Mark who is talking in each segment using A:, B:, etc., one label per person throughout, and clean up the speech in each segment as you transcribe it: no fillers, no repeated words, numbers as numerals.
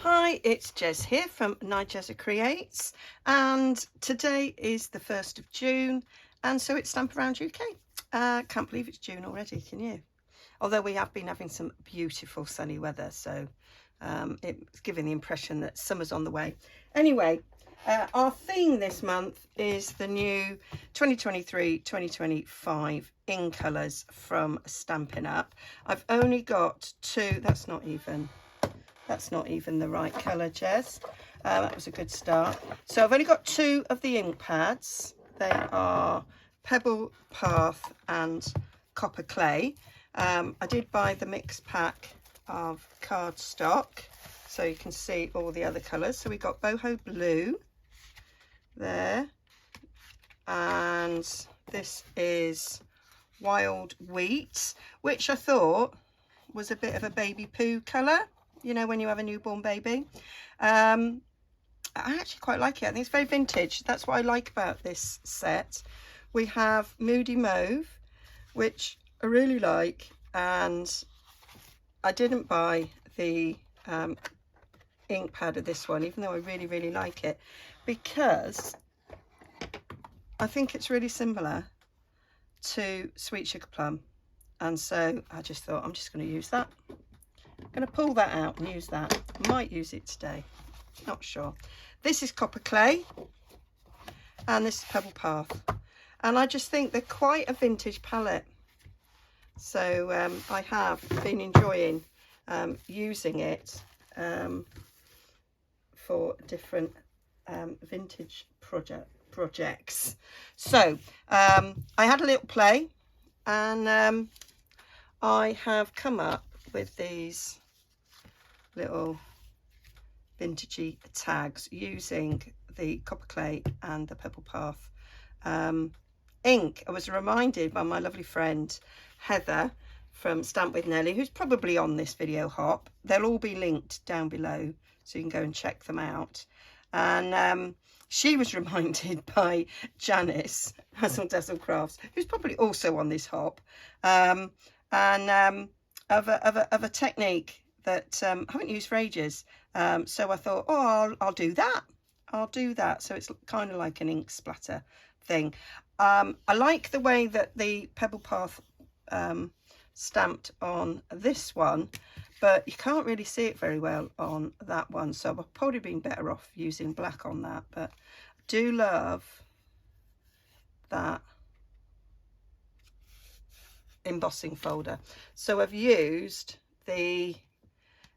A: Hi, it's Jez here from Nigezza Creates, and today is the 1st of June, and so it's Stamp Around UK. Can't believe it's June already, can you? Although we have been having some beautiful sunny weather, so it's giving the impression that summer's on the way. Anyway, our theme this month is the new 2023-2025 in colours from Stampin' Up. I've only got two. That's not even the right colour, Jez. That was a good start. So I've only got two of the ink pads. They are Pebble Path and Copper Clay. I did buy the mixed pack of cardstock, so you can see all the other colours. So we got Boho Blue there, and this is Wild Wheat, which I thought was a bit of a baby poo colour. You know, when you have a newborn baby. I actually quite like it. I think it's very vintage. That's what I like about this set. We have Moody Mauve, which I really like, and I didn't buy the ink pad of this one, even though I really like it, because I think it's really similar to Sweet Sugar Plum, and so I just thought I'm just going to use that. I'm going to pull that out and use that. I might use it today, not sure. This is Copper Clay, and this is Pebble Path, and I just think they're quite a vintage palette, so I have been enjoying using it for different vintage projects. So I had a little play, and I have come up with these little vintagey tags using the Copper Clay and the Pebble Path ink. I was reminded by my lovely friend Heather from Stamp with Nelly, who's probably on this video hop. They'll all be linked down below, so you can go and check them out. And she was reminded by Janice Hustle Dazzle Crafts, who's probably also on this hop, of a technique that I haven't used for ages. So I thought, oh, I'll do that. So it's kind of like an ink splatter thing. I like the way that the Pebble Path stamped on this one, but you can't really see it very well on that one. So I've probably been better off using black on that, but I do love that embossing folder. So I've used the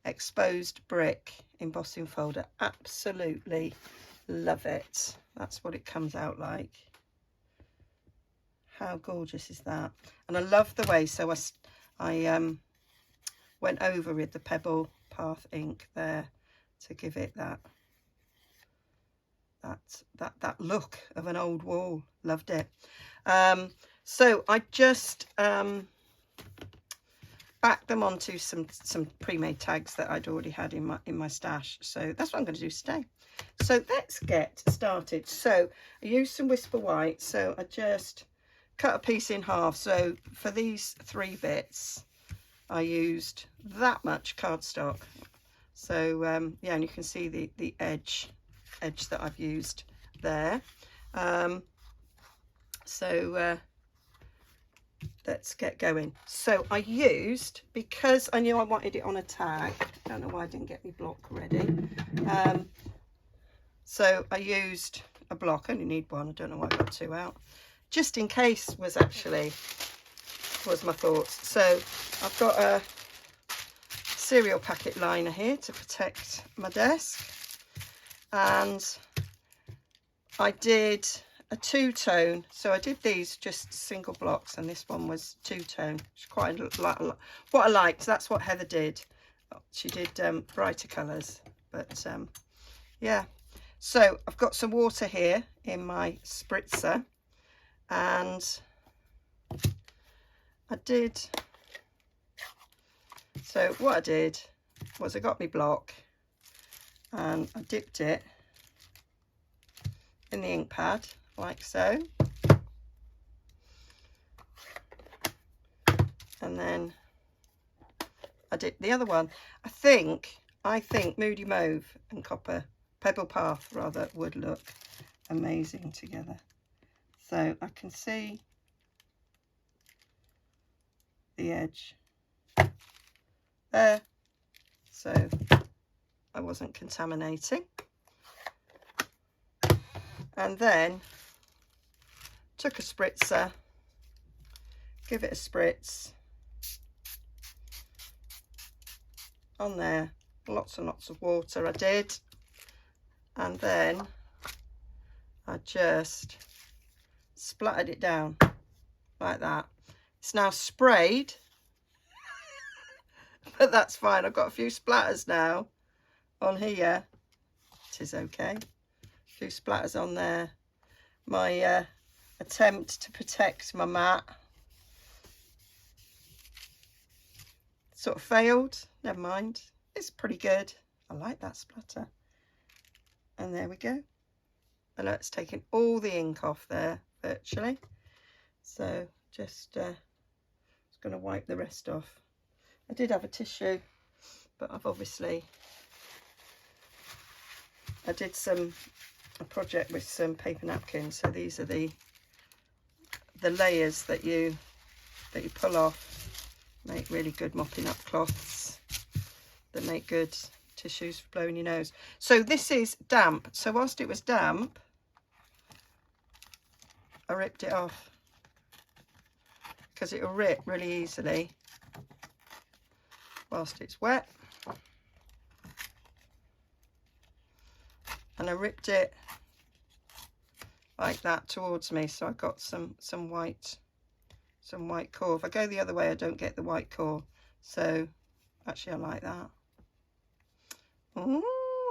A: exposed brick embossing folder. Absolutely love it. That's what it comes out like. How gorgeous is that? And I love the way, so I went over with the Pebble Path ink there to give it that look of an old wall. Loved it. So I just backed them onto some pre-made tags that I'd already had in my stash. So that's what I'm going to do today. So let's get started. So I used some Whisper White. So I just cut a piece in half. So for these 3 bits, I used that much cardstock. So yeah, and you can see the edge that I've used there. Let's get going. So I used, because I knew I wanted it on a tag, don't know why I didn't get my block ready, so I used a block. I only need one. I don't know why I got 2 out, just in case was my thoughts. So I've got a cereal packet liner here to protect my desk, and I did a 2-tone. So I did these just single blocks, and this one was 2-tone. It's quite what I liked. That's what Heather did. She did brighter colours, but yeah. So I've got some water here in my spritzer, and so what I did was I got my block and I dipped it in the ink pad like so, and then I did the other one. I think I think Moody Mauve and Copper, Pebble Path rather, would look amazing together. So I can see the edge there, so I wasn't contaminating. And then took a spritzer, give it a spritz on there, lots and lots of water I did, and then I just splattered it down like that. It's now sprayed, but that's fine. I've got a few splatters now on here. It is okay. A few splatters on there. My attempt to protect my mat sort of failed. Never mind. It's pretty good. I like that splatter. And there we go. And it's taken all the ink off there virtually. So just going to wipe the rest off. I did have a tissue, but I've obviously, I did a project with some paper napkins. So these are the layers that you pull off, make really good mopping up cloths that make good tissues for blowing your nose. So this is damp. So whilst it was damp, I ripped it off because it will rip really easily whilst it's wet. And I ripped it like that towards me, so I got some white core. If I go the other way, I don't get the white core. So actually I like that. Oh,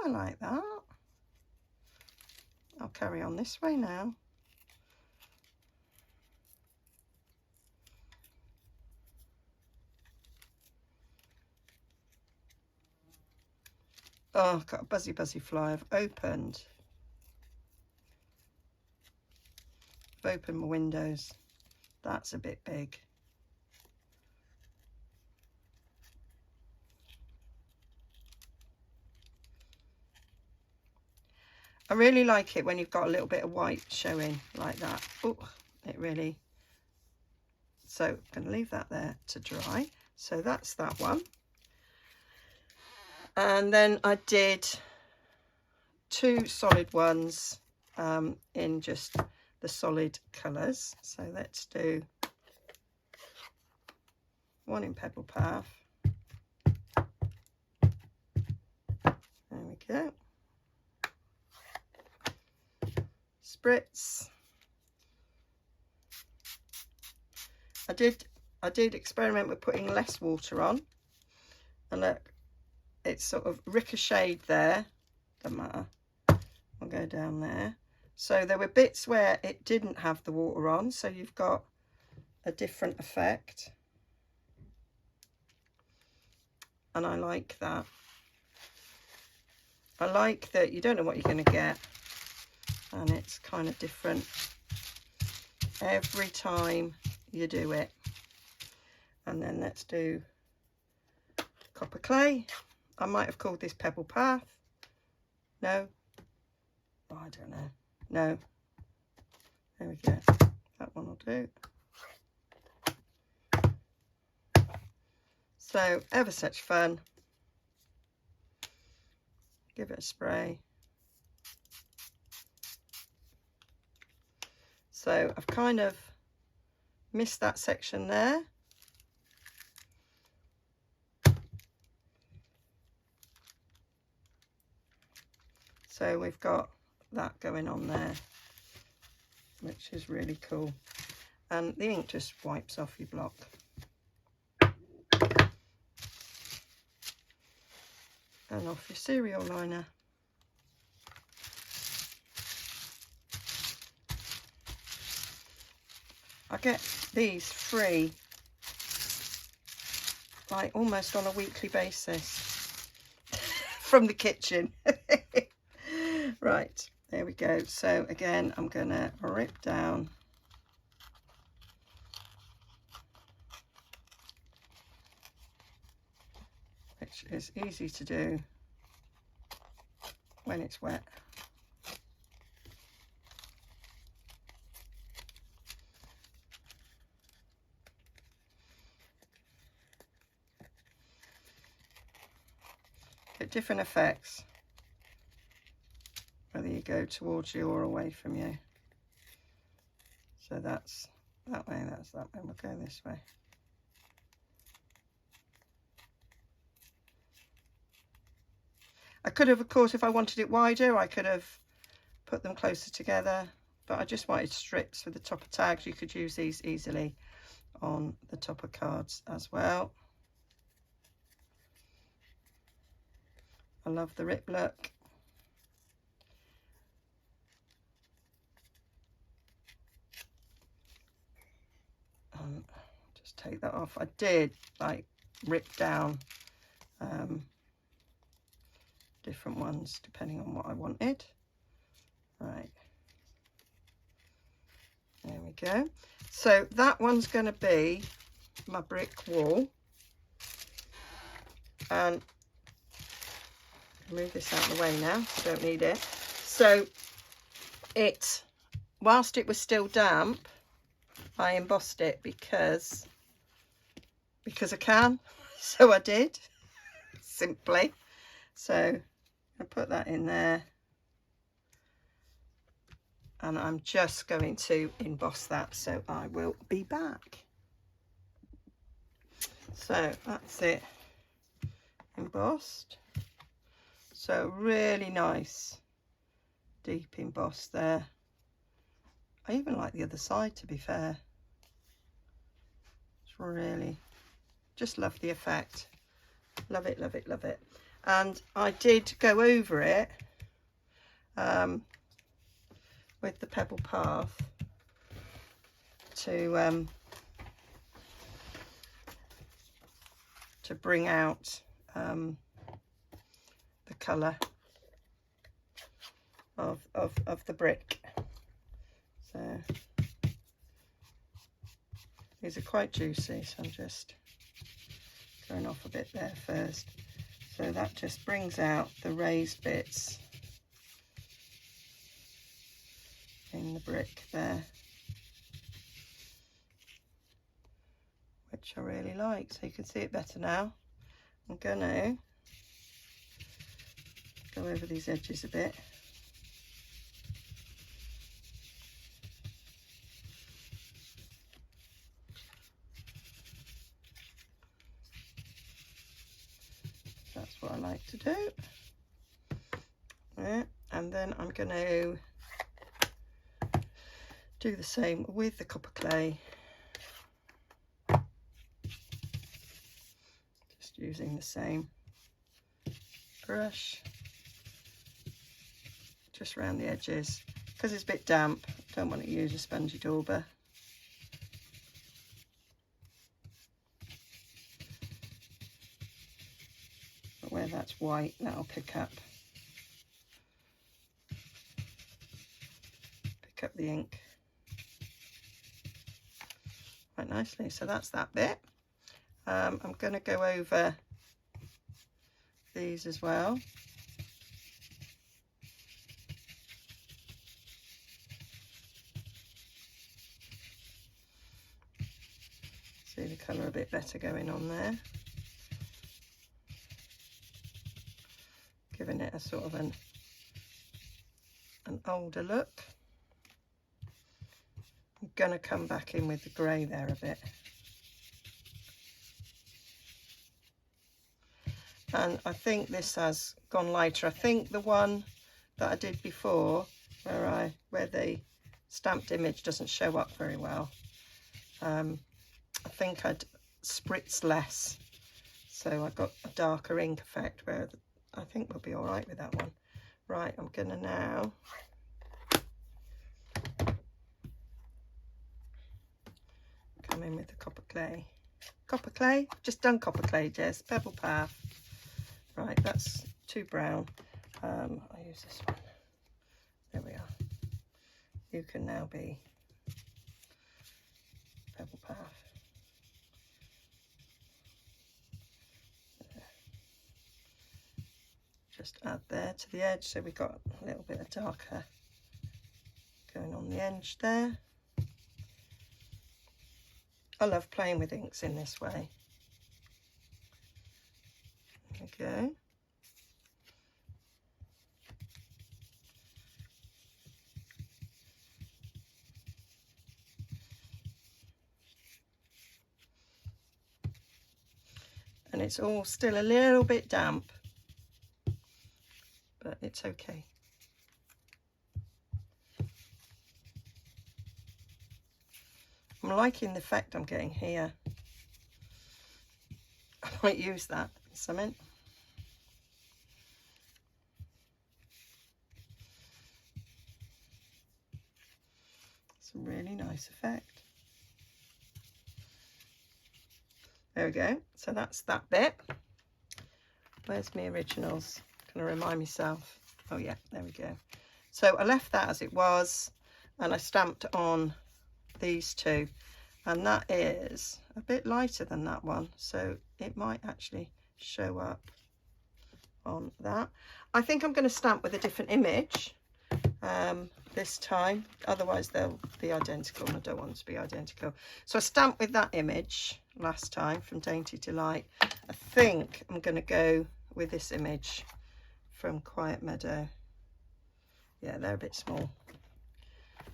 A: I like that. I'll carry on this way now. Oh, I've got a buzzy fly. I've opened my windows. That's a bit big. I really like it when you've got a little bit of white showing like that. Oh, it really. So I'm going to leave that there to dry. So that's that one. And then I did 2 solid ones in just the solid colours. So let's do one in Pebble Path. There we go. Spritz. I did experiment with putting less water on, and look, it's sort of ricocheted there. Doesn't matter. I'll go down there. So there were bits where it didn't have the water on, so you've got a different effect. And I like that. I like that you don't know what you're going to get, and it's kind of different every time you do it. And then let's do copper clay. I might have called this Pebble Path. No. Oh, I don't know. No. There we go. That one will do. So, ever such fun. Give it a spray. So, I've kind of missed that section there. So we've got that going on there, which is really cool. And the ink just wipes off your block. And off your cereal liner. I get these free, like almost on a weekly basis from the kitchen. Right, there we go. So again, I'm going to rip down which is easy to do. when it's wet. Get different effects, whether you go towards you or away from you. So that's that way, that's that way. We'll go this way. I could have, of course, if I wanted it wider, I could have put them closer together, but I just wanted strips for the top of tags. You could use these easily on the top of cards as well. I love the rip look. Just take that off. I did like rip down different ones depending on what I wanted. Right, there we go. So that one's going to be my brick wall, and move this out of the way now, don't need it. So it, whilst it was still damp, I embossed it because I can. So I did, simply. So I put that in there, and I'm just going to emboss that, so I will be back. So that's it, embossed. So really nice deep emboss there. I even like the other side, to be fair. It's really, just love the effect. Love it, love it, love it. And I did go over it with the pebble path to bring out the colour of the brick. So these are quite juicy, so I'm just going off a bit there first. So that just brings out the raised bits in the brick there, which I really like. So you can see it better now. I'm gonna go over these edges a bit. That's what I like to do. Yeah, and then I'm going to do the same with the copper clay. Just using the same brush, just around the edges. Because it's a bit damp, don't want to use a spongy dauber. But where that's white, that'll pick up the ink quite nicely. So that's that bit. I'm going to go over these as well. See the colour a bit better going on there, giving it a sort of an older look. I'm going to come back in with the grey there a bit. And I think this has gone lighter. I think the one that I did before, where the stamped image doesn't show up very well, I think I'd spritz less, so I got a darker ink effect, where I think we'll be all right with that one. Right, I'm gonna now come in with the copper clay. Copper clay, just done copper clay, Jess, pebble path. Right, that's too brown. I'll use this one. There we are. You can now be pebble path. just add there to the edge, so we've got a little bit of darker going on the edge there. I love playing with inks in this way. There we go. And it's all still a little bit damp, but it's okay. I'm liking the effect I'm getting here. I might use that in something. It's a really nice effect. There we go. So that's that bit. Where's my originals? Can I remind myself? Oh yeah, there we go. So I left that as it was, and I stamped on these two, and that is a bit lighter than that one, so it might actually show up on that. I think I'm going to stamp with a different image this time, otherwise they'll be identical, and I don't want them to be identical. So I stamped with that image last time from Dainty Delight. I think I'm going to go with this image from Quiet Meadow. Yeah, they're a bit small.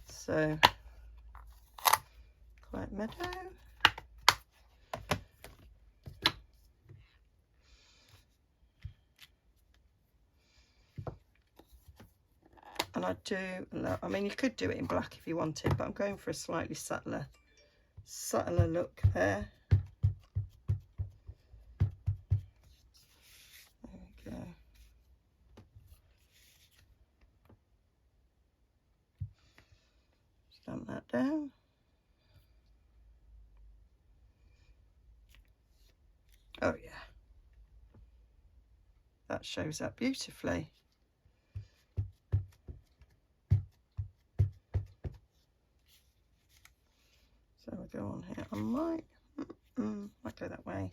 A: So Quiet Meadow. And I do, I mean, you could do it in black if you wanted, but I'm going for a slightly subtler look there. There we go. Stamp that down. Oh yeah, that shows up beautifully. So we'll go on here. I might go that way.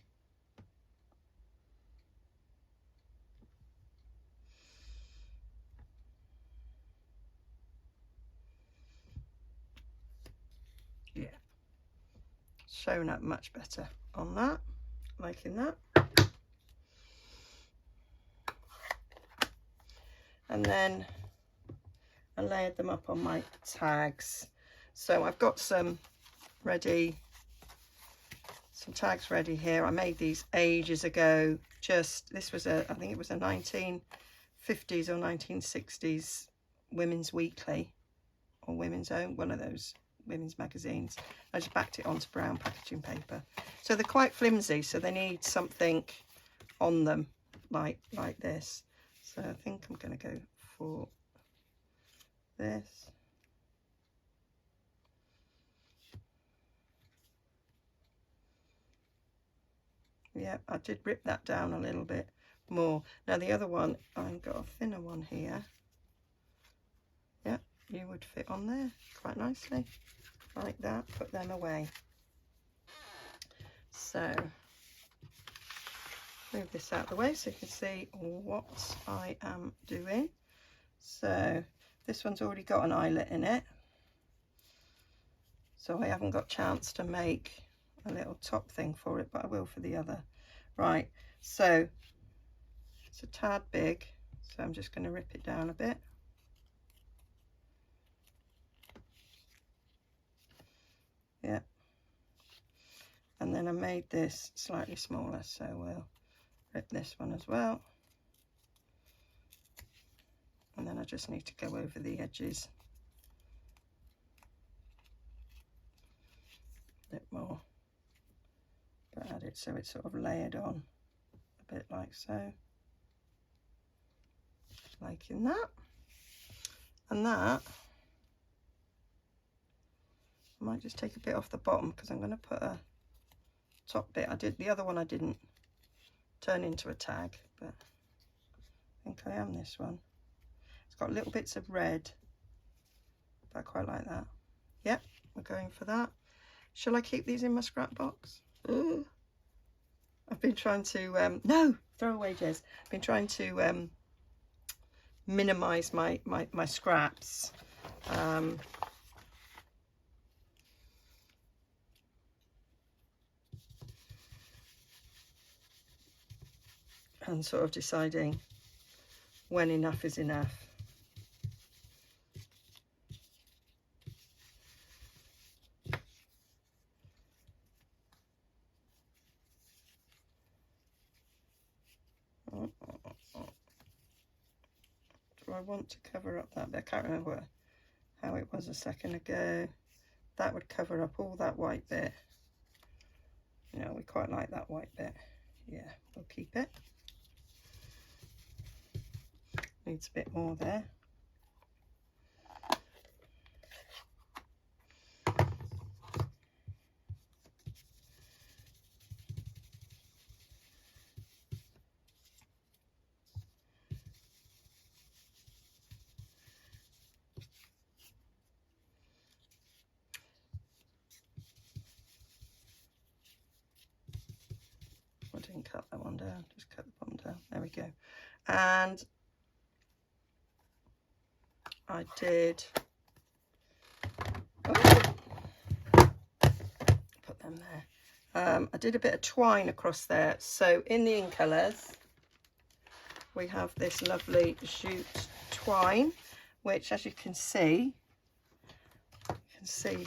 A: Yeah, showing up much better on that. Liking that. And then I layered them up on my tags. So I've got some tags ready here. I made these ages ago. This was I think it was a 1950s or 1960s Women's Weekly or Women's Own, one of those women's magazines. I just backed it onto brown packaging paper. So they're quite flimsy, so they need something on them like this. So I think I'm going to go for this. Yeah, I did rip that down a little bit more. Now the other one, I've got a thinner one here. Yeah, you would fit on there quite nicely, like that. Put them away. So, move this out of the way so you can see what I am doing. So, this one's already got an eyelet in it. So I haven't got a chance to make a little top thing for it, but I will for the other. Right, so it's a tad big, so I'm just going to rip it down a bit. Yeah, and then I made this slightly smaller, so we'll rip this one as well, and then I just need to go over the edges a bit more. But add it so it's sort of layered on a bit like so, liking that. And that I might just take a bit off the bottom because I'm going to put a top bit. The other one I didn't turn into a tag, but I think I am this one. It's got little bits of red, but I quite like that. Yep, we're going for that. Shall I keep these in my scrap box? Ooh. I've been trying to, no, throw away, Jez. I've been trying to minimize my scraps. And sort of deciding when enough is enough. Do I want to cover up that bit? I can't remember how it was a second ago. That would cover up all that white bit. You know, we quite like that white bit. Yeah, we'll keep it. Needs a bit more there. I didn't cut that one down, just cut the bottom down. There we go. And I did put them there. I did a bit of twine across there. So in the in colours, we have this lovely jute twine, which, as you can see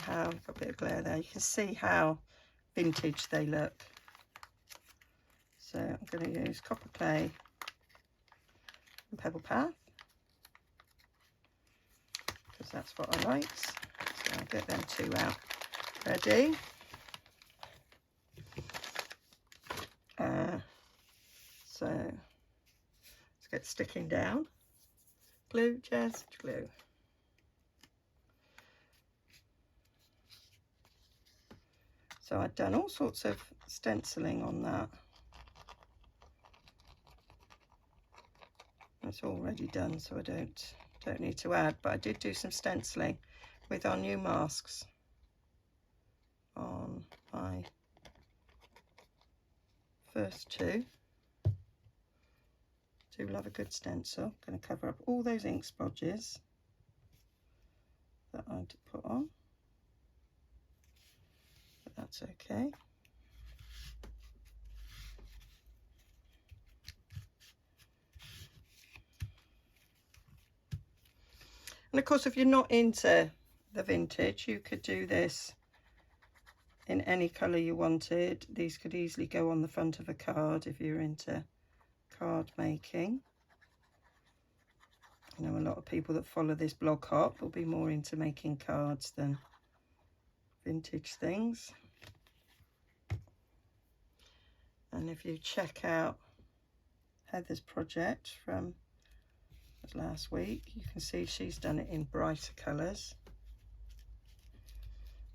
A: how, got a bit of glare there, you can see how vintage they look. So I'm going to use copper clay and pebble path, because that's what I like. So I'll get them two out ready. So let's get sticking down. Glue, just glue. So I've done all sorts of stenciling on that. It's already done, so I don't need to add, but I did do some stenciling with our new masks on my first two. Do love a good stencil. Going to cover up all those ink splodges that I'd put on, but that's okay. And of course, if you're not into the vintage, you could do this in any colour you wanted. These could easily go on the front of a card if you're into card making. I know a lot of people that follow this blog hop will be more into making cards than vintage things. And if you check out Heather's project from last week, you can see she's done it in brighter colours,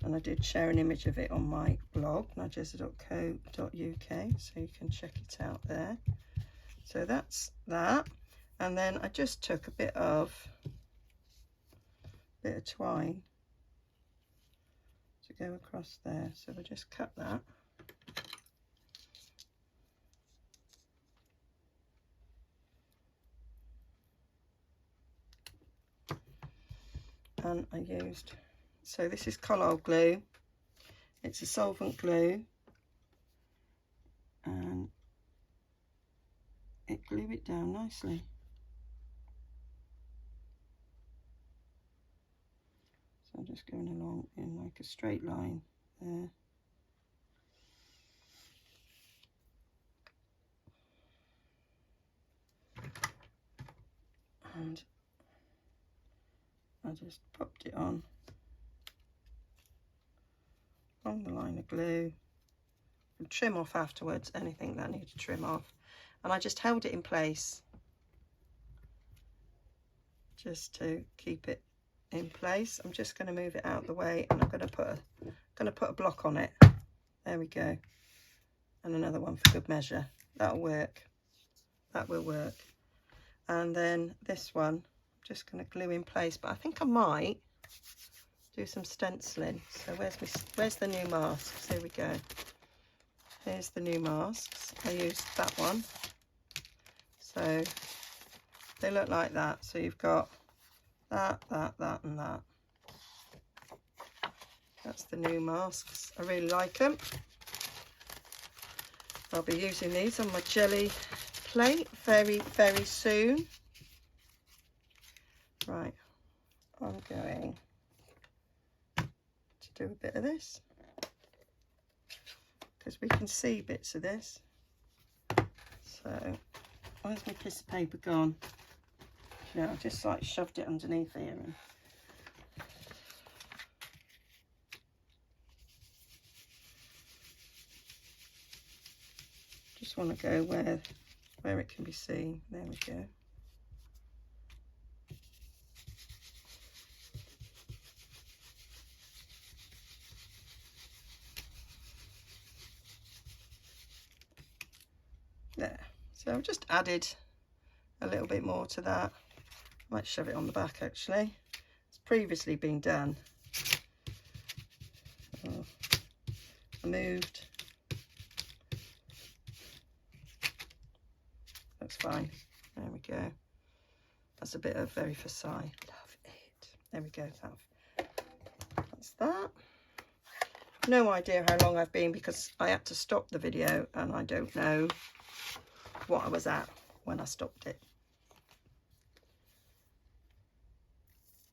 A: and I did share an image of it on my blog, nigezza.co.uk, so you can check it out there. So that's that, and then I just took a bit of twine to go across there, so we'll just cut that. And I used, so this is collard glue, it's a solvent glue, and it glued it down nicely. So I'm just going along in like a straight line there. And I just popped it on along the line of glue. And trim off afterwards anything that I need to trim off, and I just held it in place just to keep it in place. I'm just going to move it out the way, and I'm going to put a block on it. There we go, and another one for good measure. That'll work. That will work. And then this one, just going to glue in place, but I think I might do some stenciling. So where's the new masks? Here we go. Here's the new masks. I used that one, so They look like that. So you've got that, that, and that. That's the new masks. I really like them. I'll be using these on my jelly plate very, very soon. Right, I'm going to do a bit of this because we can see bits of this. So, where's my piece of paper gone? Yeah, I just like shoved it underneath here. And just want to go where it can be seen. There we go. There. So I've just added a little bit more to that. I might shove it on the back actually. It's previously been done. Oh, I moved. That's fine. There we go. That's a bit of very Versailles. Love it. There we go. That's that. No idea how long I've been because I had to stop the video and I don't know what I was at when I stopped it.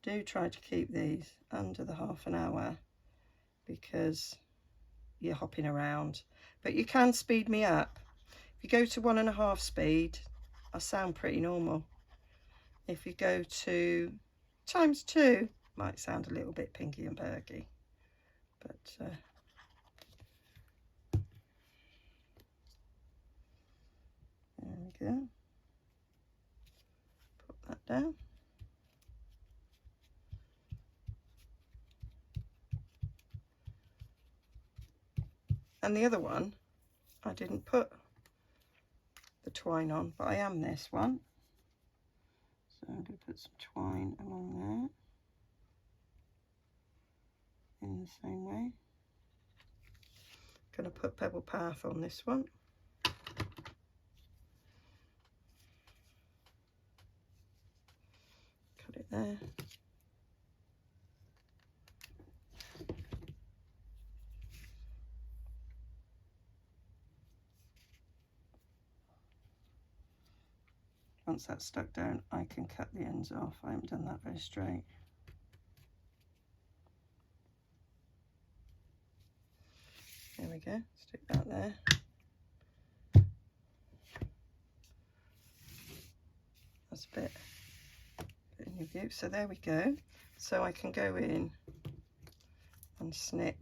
A: Do try to keep these under the half an hour because you're hopping around, but you can speed me up. If you go to 1.5 speed, I sound pretty normal. If you go to ×2, might sound a little bit pinky and perky, but there we go. Put that down. And the other one, I didn't put the twine on, but I am this one. So I'm going to put some twine along there in the same way. Going to put Pebble Path on this one. Cut it there. Once that's stuck down, I can cut the ends off. I haven't done that very straight. There we go, stick that there. That's a bit in your view. So there we go. So I can go in and snip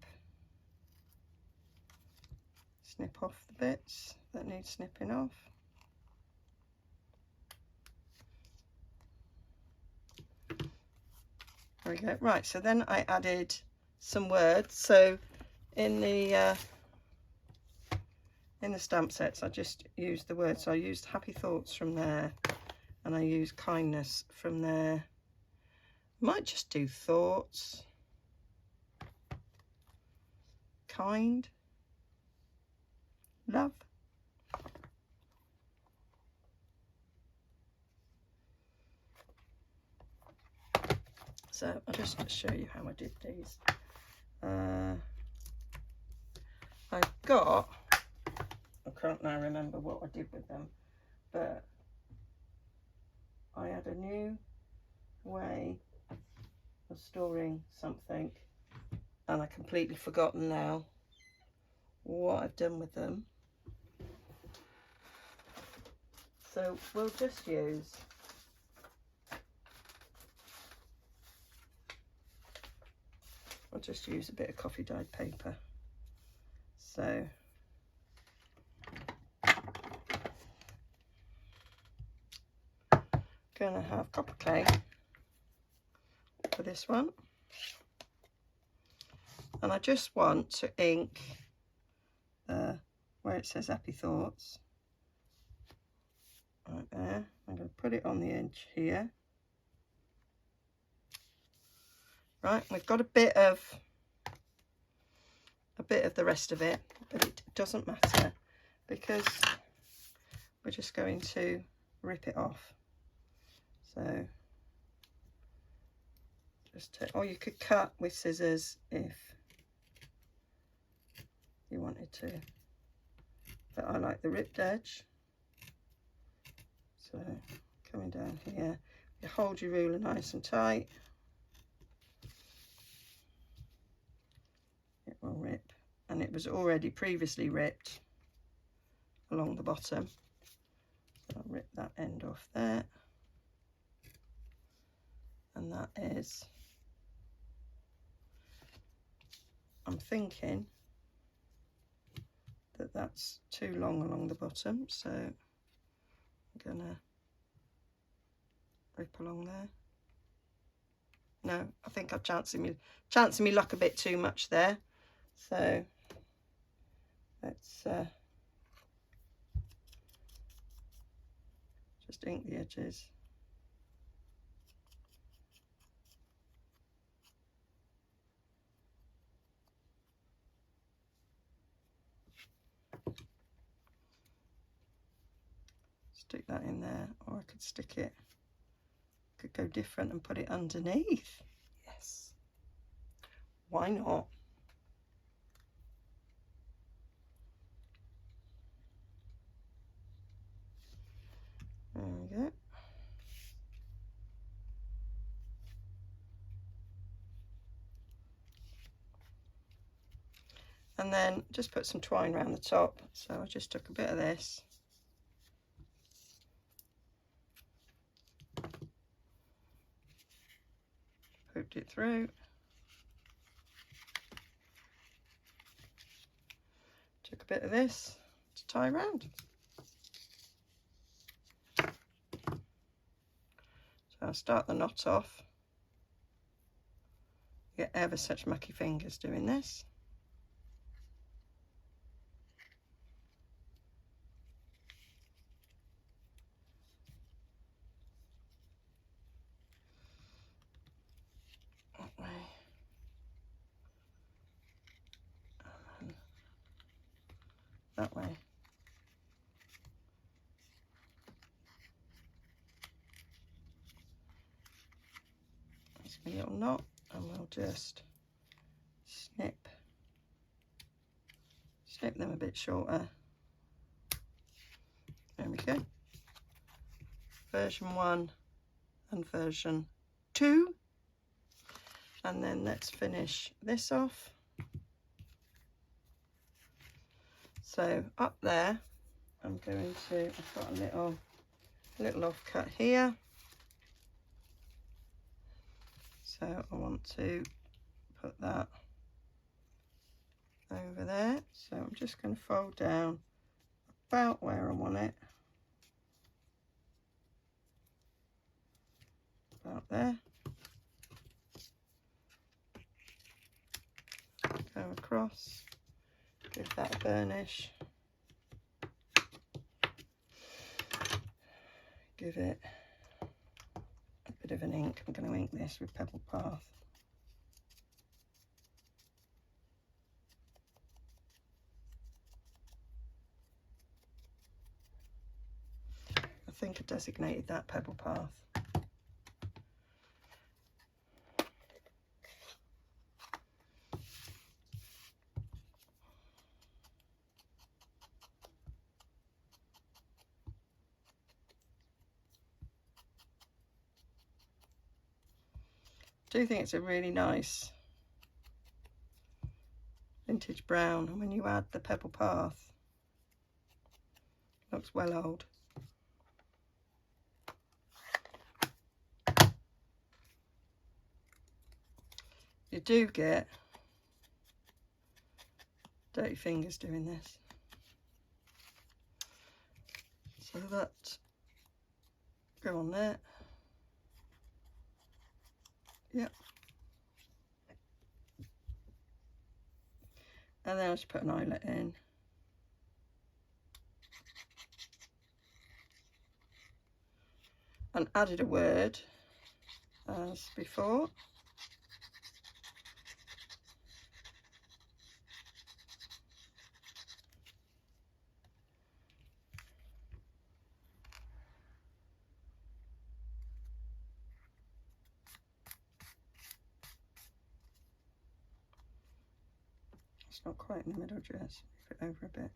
A: off the bits that need snipping off. There we go. Right, so then I added some words. So in the stamp sets, I just used the words. So I used happy thoughts from there, and I used kindness from there. Might just do thoughts, kind, love. So I'll just show you how I did these. I can't now remember what I did with them, but I had a new way of storing something and I've completely forgotten now what I've done with them. So we'll just use a bit of coffee dyed paper. So gonna have copper clay for this one, and I just want to ink where it says happy thoughts right there. I'm going to put it on the edge here. Right, we've got a bit of the rest of it, but it doesn't matter because we're just going to rip it off. So just take, or you could cut with scissors if you wanted to, but I like the ripped edge. So coming down here, you hold your ruler nice and tight, it will rip, and it was already previously ripped along the bottom, so I'll rip that end off there, and that is, I'm thinking that that's too long along the bottom, so I'm gonna rip along there. No, I think I've chancing me luck a bit too much there, so let's just ink the edges. Stick that in there, or I could stick it, could go different and put it underneath. Yes, why not? There we go. And then just put some twine around the top. So I just took a bit of this, poked it through, took a bit of this to tie around. So I'll start the knot off. You get ever such mucky fingers doing this. That way. And then that way. That's my little knot, and we'll just snip them a bit shorter. There we go. Version 1 and version 2. And then let's finish this off. So up there, I'm going to, I've got a little offcut here. So I want to put that over there. So I'm just going to fold down about where I want it. About there. Go across, give that a burnish. Give it a bit of an ink. I'm going to ink this with Pebble Path. I think I designated that Pebble Path. I do think it's a really nice vintage brown, and when you add the Pebble Path, it looks well old. You do get dirty fingers doing this. So that go on there. Yep. And then I'll just put an eyelet in. And added a word as before. not quite in the middle, just move it over a bit.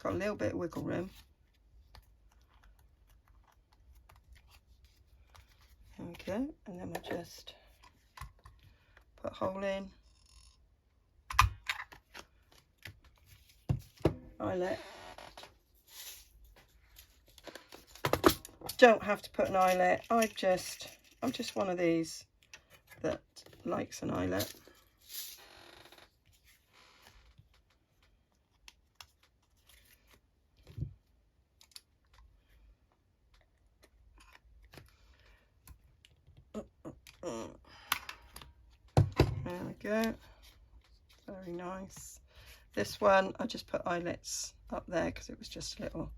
A: Got a little bit of wiggle room. There we go, and then we'll just put a hole in. Eyelet. Don't have to put an eyelet. I'm just one of these that likes an eyelet. There we go. Very nice. This one, I just put eyelets up there because it was just a little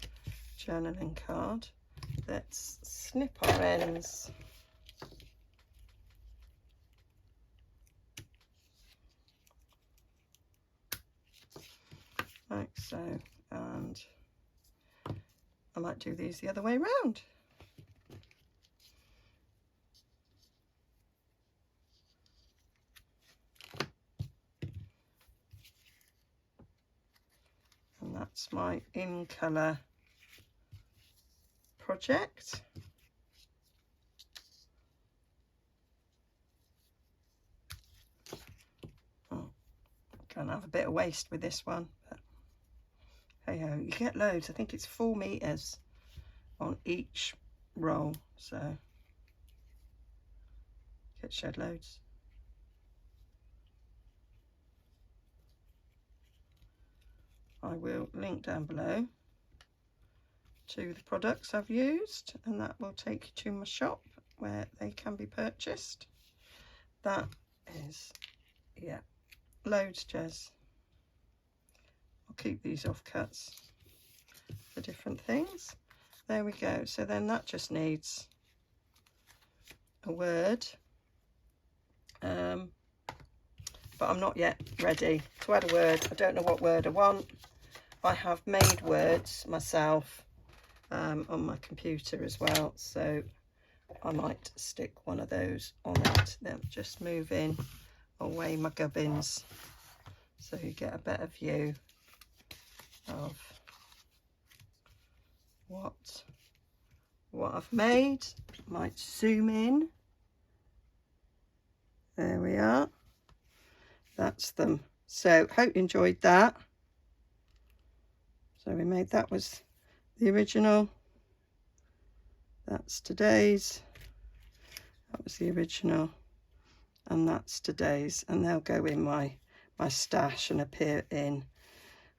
A: journaling card. Let's snip our ends. Like so. And I might do these the other way around. And that's my in colour project. Oh, gonna have a bit of waste with this one, but hey ho, you get loads. I think it's 4 meters on each roll, so you get shed loads. I will link down below to the products I've used, and that will take you to my shop where they can be purchased. That is, yeah, loads, Jez. I'll keep these offcuts for different things. There we go. So then that just needs a word, but I'm not yet ready to add a word. I don't know what word I want. I have made words myself on my computer as well, so I might stick one of those on it. Then just move in away my gubbins so you get a better view of what I've made. Might zoom in. There we are. That's them. So hope you enjoyed that. So we made, that was the original, that's today's, that was the original, and that's today's, and they'll go in my stash and appear in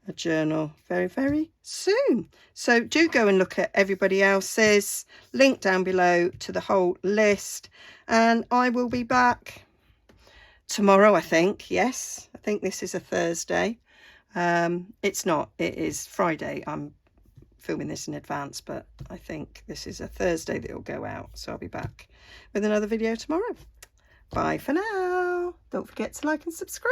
A: a journal very, very soon. So do go and look at everybody else's, link down below to the whole list, and I will be back tomorrow, I think. Yes, I think this is a Thursday. It's not, it is Friday. I'm filming this in advance, but I think this is a Thursday that it'll go out, so I'll be back with another video tomorrow. Bye for now. Don't forget to like and subscribe.